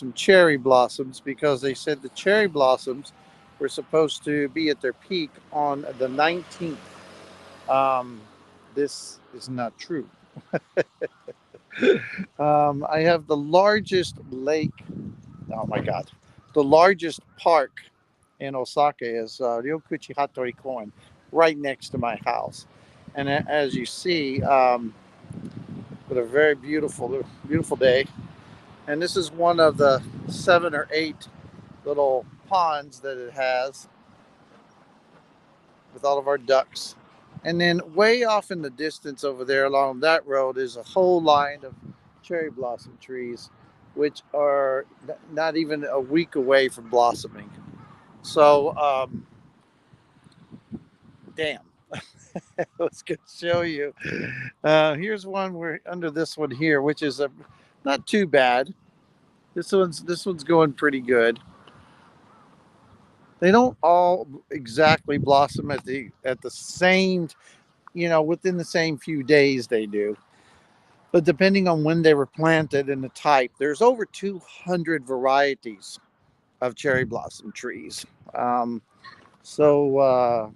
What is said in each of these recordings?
some cherry blossoms because they said the cherry blossoms were supposed to be at their peak on the 19th. Um, this is not true. I have the largest lake. Oh my God. The largest park in Osaka is Ryokuchi Hattori Koen, right next to my house. And as you see, with a very beautiful day. And this is one of the 7 or 8 little ponds that it has with all of our ducks. And then way off in the distance over there along that road is a whole line of cherry blossom trees, which are not even a week away from blossoming. So, damn. I was going to show you. Here's one we're under this one here, which is not too bad. This one's going pretty good. They don't all exactly blossom at the same, within the same few days they do. But depending on when they were planted and the type, there's over 200 varieties of cherry blossom trees. Um, so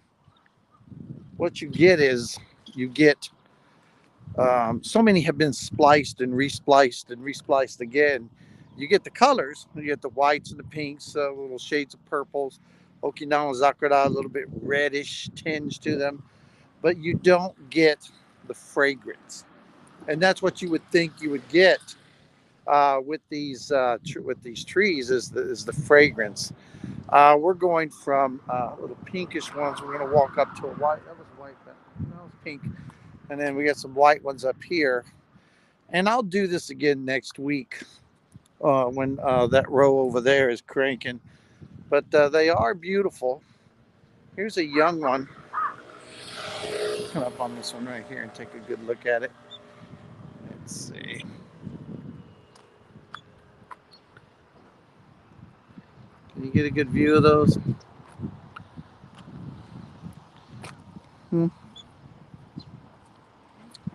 what you get is you get so many have been spliced and respliced and respliced again. You get the colors, you get the whites and the pinks, little shades of purples, Okinawa Zakura, a little bit reddish tinge to them, but you don't get the fragrance. And that's what you would think you would get with these trees is the fragrance. We're going from little pinkish ones. We're going to walk up to a white. That was white, but no, it's pink. And then we got some white ones up here. And I'll do this again next week when that row over there is cranking. But they are beautiful. Here's a young one. Come up on this one right here and take a good look at it. Let's see. Can you get a good view of those? Hmm.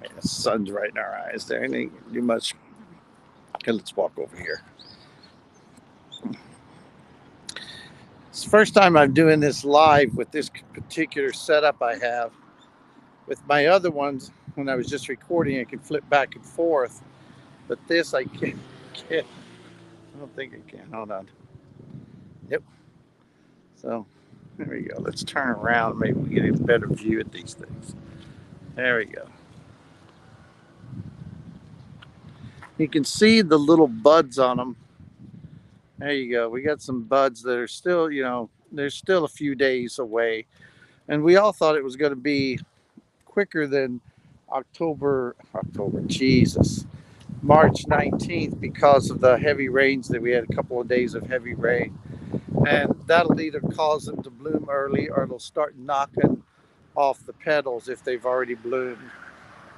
Yeah, the sun's right in our eyes there. And ain't do much. Okay, let's walk over here. It's the first time I'm doing this live with this particular setup I have. With my other ones, when I was just recording, I could flip back and forth. But this, I can't. I don't think I can. Hold on. Yep. So there we go. Let's turn around. Maybe we get a better view at these things. There we go. You can see the little buds on them. There you go. We got some buds that are still, they're still a few days away. And we all thought it was going to be quicker than Jesus, March 19th because of the heavy rains that we had a couple of days of heavy rain. And that'll either cause them to bloom early or it'll start knocking off the petals if they've already bloomed.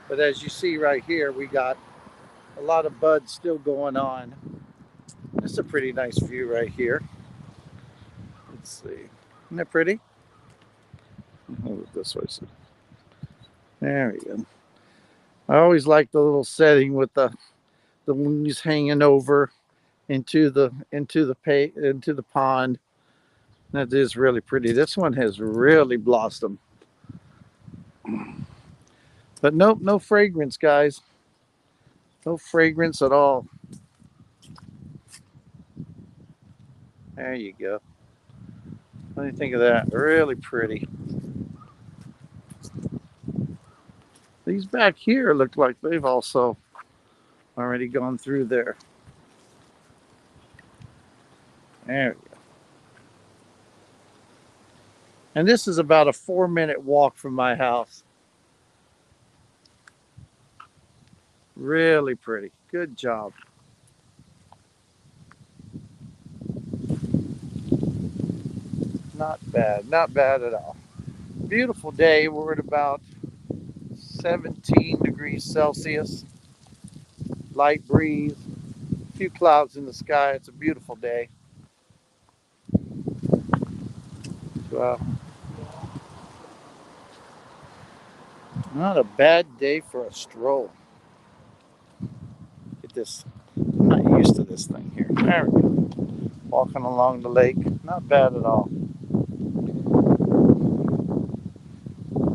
But as you see right here, we got a lot of buds still going on. It's a pretty nice view right here. Let's see. Isn't that pretty? Hold it this way. There we go. I always like the little setting with the leaves hanging over into the pond. That is really pretty. This one has really blossomed. But nope, no fragrance, guys. No fragrance at all. There you go. What do you think of that? Really pretty. These back here look like they've also already gone through there. There we go. And this is about a 4-minute walk from my house. Really pretty. Good job. Not bad. Not bad at all. Beautiful day. We're at about 17 degrees Celsius. Light breeze. A few clouds in the sky. It's a beautiful day. Well, not a bad day for a stroll. Look at this. I'm not used to this thing here. There we go. Walking along the lake. Not bad at all.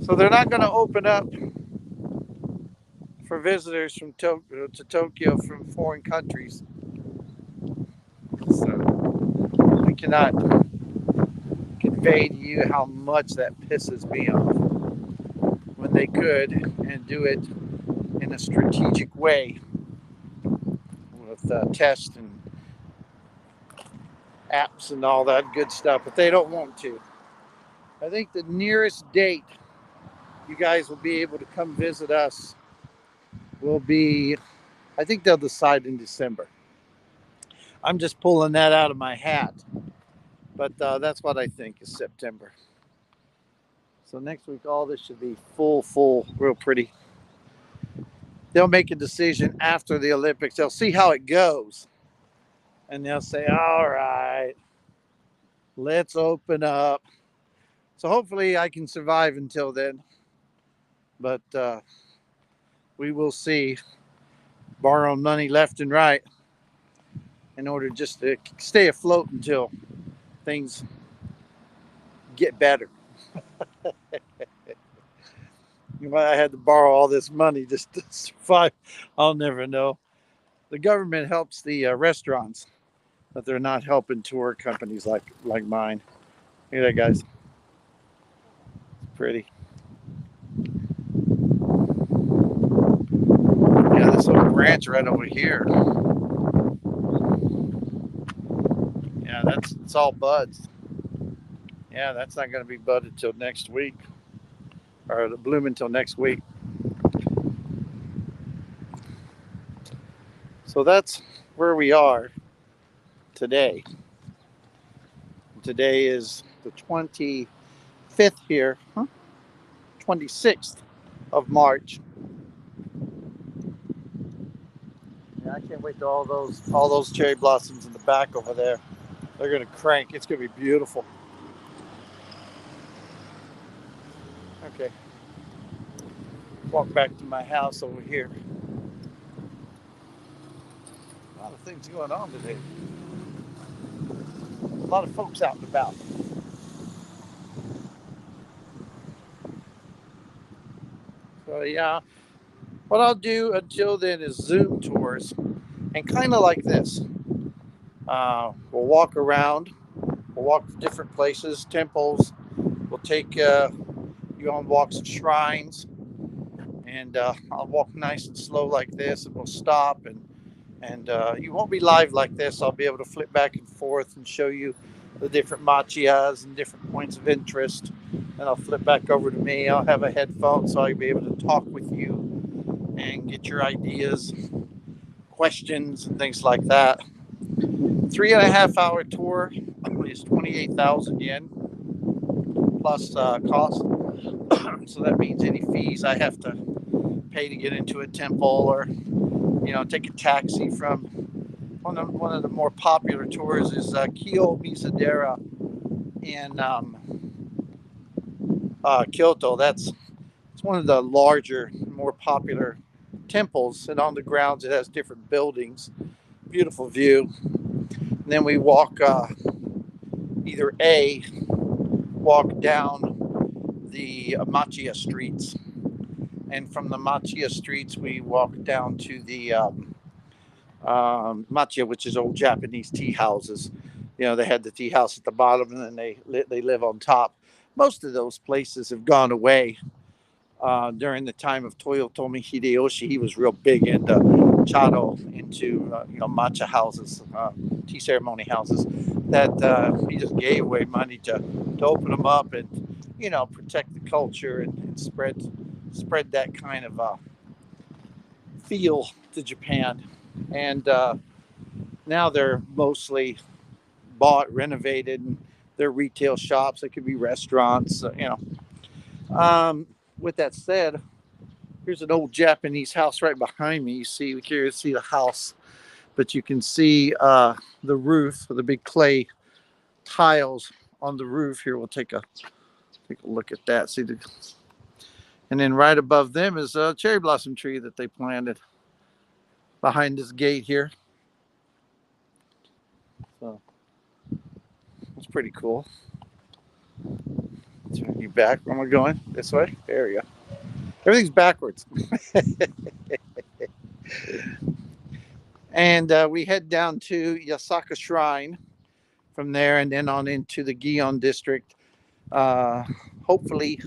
So they're not going to open up for visitors from Tokyo from foreign countries. So I cannot convey to you how much that pisses me off when they could and do it in a strategic way with tests and apps and all that good stuff, but they don't want to. I think the nearest date you guys will be able to come visit us will be, I think they'll decide in December. I'm just pulling that out of my hat, but that's what I think is September. So next week, all this should be full, real pretty. They'll make a decision after the Olympics. They'll see how it goes. And they'll say, all right, let's open up. So hopefully I can survive until then. But we will see. Borrow money left and right in order just to stay afloat until things get better. Why I had to borrow all this money just to survive, I'll never know. The government helps the restaurants, but they're not helping tour companies like mine. Look at that, guys. It's pretty. Yeah, this little branch right over here. Yeah, it's all buds. Yeah, that's not going to be budded till next week, or bloom until next week. So that's where we are today. Today is the 25th here, 26th of March. Yeah, I can't wait to all those cherry blossoms in the back over there. They're gonna crank. It's gonna be beautiful. Okay. Walk back to my house over here. A lot of things going on today. A lot of folks out and about. So yeah, what I'll do until then is Zoom tours, and kind of like this. We'll walk around. We'll walk to different places, temples. We'll take you on walks of shrines, and I'll walk nice and slow like this, and we'll stop, and you won't be live like this. I'll be able to flip back and forth and show you the different machiyas and different points of interest. And I'll flip back over to me. I'll have a headphone so I'll be able to talk with you and get your ideas, questions, and things like that. 3.5 hour tour is 28,000 yen plus cost. So that means any fees I have to pay to get into a temple, or take a taxi from one of the more popular tours is Kyo Misadera in Kyoto. It's one of the larger, more popular temples, and on the grounds it has different buildings. Beautiful view. And then we walk walk down the Machiya streets, and from the Machiya streets we walk down to the Machiya, which is old Japanese tea houses. They had the tea house at the bottom, and then they live on top. Most of those places have gone away. During the time of Toyotomi Hideyoshi, he was real big into chado, into matcha houses, tea ceremony houses, that he just gave away money to open them up and protect the culture and spread that kind of feel to Japan. And now they're mostly bought, renovated, and they're retail shops. They could be restaurants, with that said, here's an old Japanese house right behind me. You can't see the house, but you can see the roof, the big clay tiles on the roof here. We'll take a look at that. And then right above them is a cherry blossom tree that they planted behind this gate here. So it's pretty cool. Turn you back. Where am I going? This way? There we go. Everything's backwards. And we head down to Yasaka Shrine from there, and then on into the Gion district. Hopefully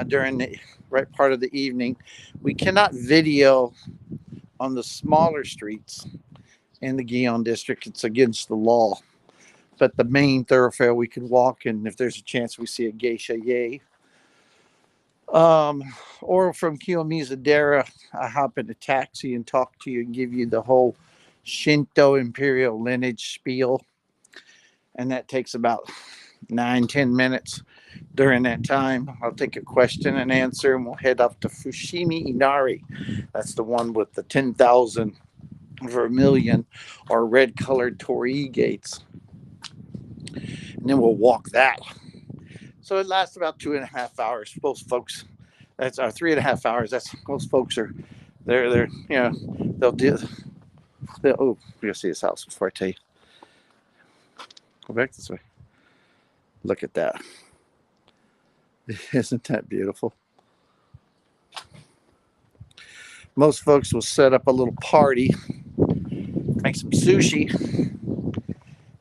during the right part of the evening. We cannot video on the smaller streets in the Gion district. It's against the law. But the main thoroughfare we can walk, and if there's a chance we see a geisha, yay. Or from Kiyomizu-dera, I hop in a taxi and talk to you and give you the whole Shinto imperial lineage spiel. And that takes about 9-10 minutes. During that time, I'll take a question and answer, and we'll head up to Fushimi Inari. That's the one with the 10,000 vermilion or red colored torii gates. And then we'll walk that. So it lasts about 2.5 hours. Most folks, that's our 3.5 hours. That's most folks are, they're you know, oh, you'll see this house before I tell you. Go back this way. Look at that. Isn't that beautiful? Most folks will set up a little party, make some sushi,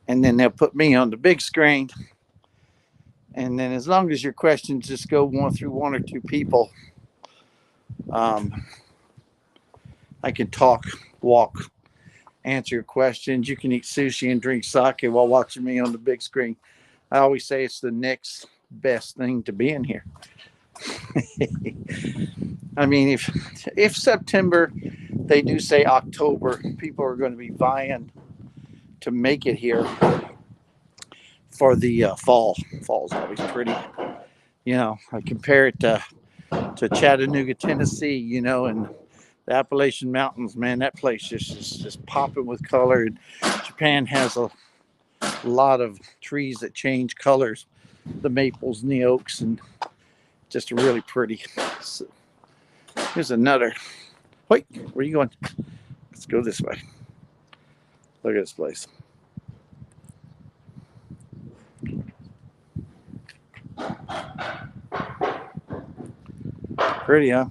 and then they'll put me on the big screen. And then as long as your questions just go through one or two people, I can talk, walk, answer your questions. You can eat sushi and drink sake while watching me on the big screen. I always say it's the next best thing to being here. I mean, if September, they do say October, people are going to be vying to make it here for the fall. Fall's always pretty. You know, I compare it to Chattanooga, Tennessee, you know, and the Appalachian Mountains, man, that place just popping with color. And Japan has a lot of trees that change colors, the maples and the oaks, and just really pretty. So, here's another. Wait, where are you going? Let's go this way. Look at this place. Pretty, huh?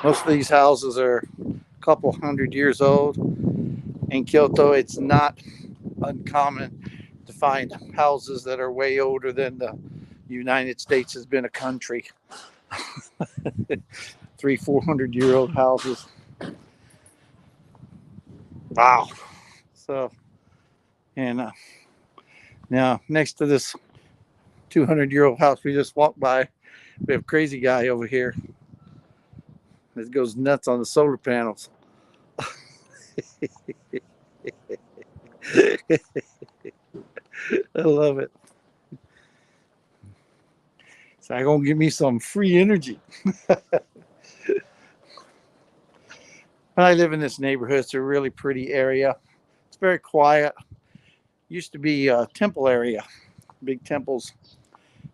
Most of these houses are a couple hundred years old. In Kyoto, it's not uncommon to find houses that are way older than the United States has been a country. 300-400-year-old houses. Wow. So, and now next to this 200-year-old house we just walked by, we have a crazy guy over here that goes nuts on the solar panels. I love it. So I'm gonna give me some free energy. I live in this neighborhood. It's a really pretty area. It's very quiet. Used to be a temple area, big temples.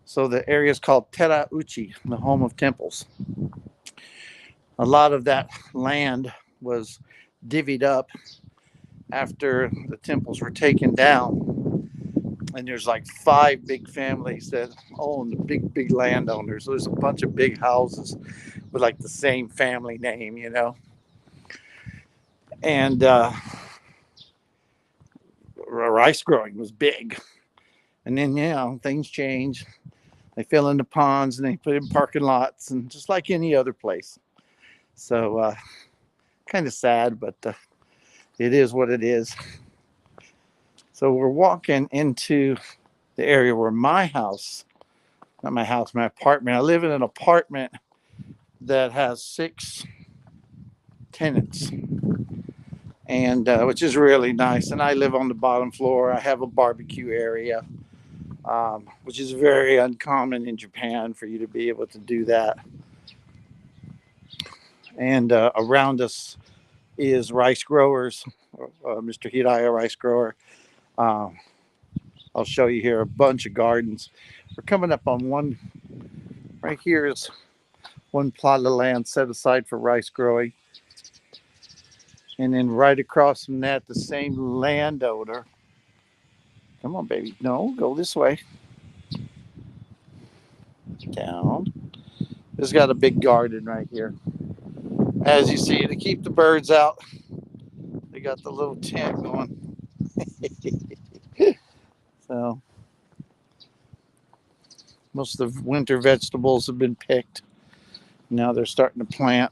So the area is called Terauchi, the home of temples. A lot of that land was divvied up after the temples were taken down. And there's like 5 big families that own the big landowners. So there's a bunch of big houses with like the same family name, you know. And rice growing was big. And then, you know, things change. They fill in the ponds and they put in parking lots, and just like any other place. So kind of sad, but it is what it is. So we're walking into the area where my house, not my house, my apartment. I live in an apartment that has 6 tenants, and which is really nice. And I live on the bottom floor. I have a barbecue area, which is very uncommon in Japan for you to be able to do that. And around us is rice growers, Mr. Hiraya rice grower. I'll show you here a bunch of gardens. We're coming up on one. Right here is one plot of land set aside for rice growing. And then right across from that, the same landowner. Come on, baby. No, go this way. Down. It's got a big garden right here. As you see, to keep the birds out, they got the little tent going. So most of the winter vegetables have been picked. Now they're starting to plant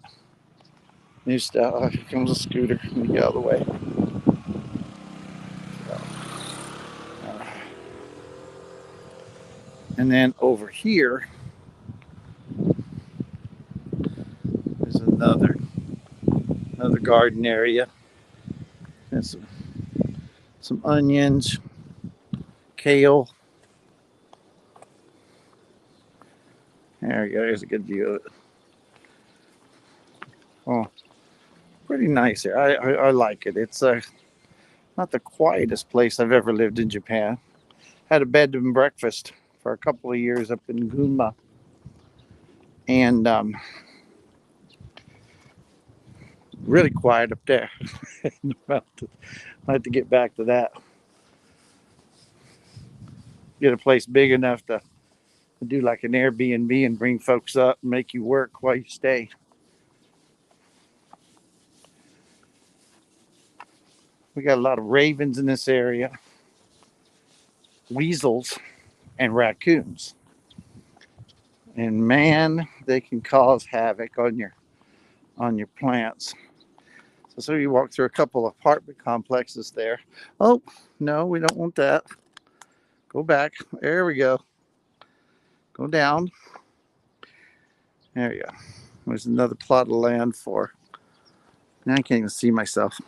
new stuff. Oh, here comes a scooter. Let me get out of the way. And then over here is another garden area. And some onions, kale. There we go. There's a good view of it. Oh, pretty nice here. I like it. It's not the quietest place I've ever lived in Japan. Had a bed and breakfast for a couple of years up in Gunma. And really quiet up there. I'll have to get back to that. Get a place big enough to do like an Airbnb and bring folks up and make you work while you stay. We got a lot of ravens in this area, weasels, and raccoons. And man, they can cause havoc on your plants. So you walk through a couple of apartment complexes there. Oh, no, we don't want that. Go back. There we go. Go down. There you go. There's another plot of land for. Now I can't even see myself.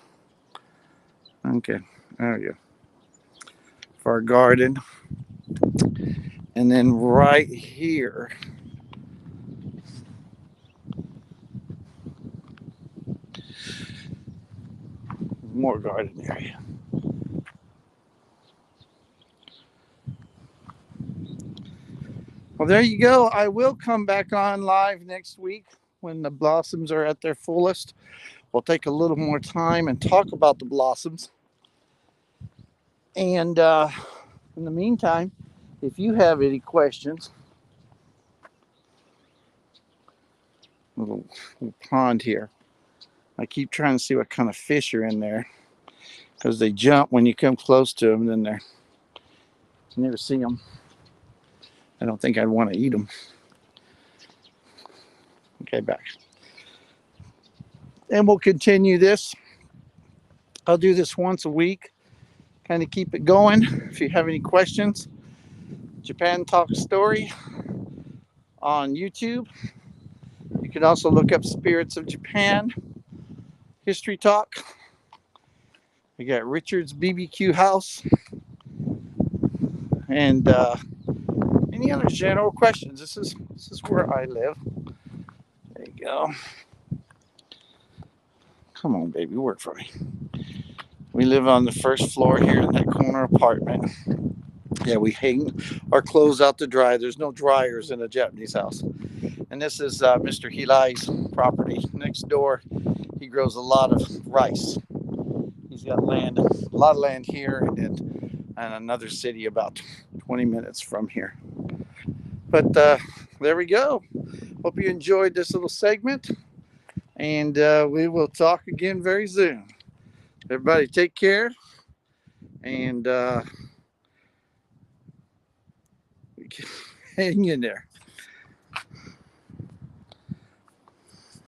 Okay, there we go. For our garden. And then right here, more garden area. Well, there you go. I will come back on live next week when the blossoms are at their fullest. We'll take a little more time and talk about the blossoms. And in the meantime, if you have any questions, little pond here. I keep trying to see what kind of fish are in there because they jump when you come close to them. Then you never see them. I don't think I'd want to eat them. Okay, back. And we'll continue this. I'll do this once a week, kind of keep it going. If you have any questions, Japan Talk Story on YouTube. You can also look up Spirits of Japan History Talk. We got Richard's BBQ House. And any other general questions? This is where I live. There you go. Come on, baby, work for me. We live on the first floor here in that corner apartment. Yeah, we hang our clothes out to dry. There's no dryers in a Japanese house. And this is Mr. Hirai's property. Next door, he grows a lot of rice. He's got land, a lot of land here and another city about 20 minutes from here. But there we go. Hope you enjoyed this little segment. And we will talk again very soon. Everybody take care. And hang in there.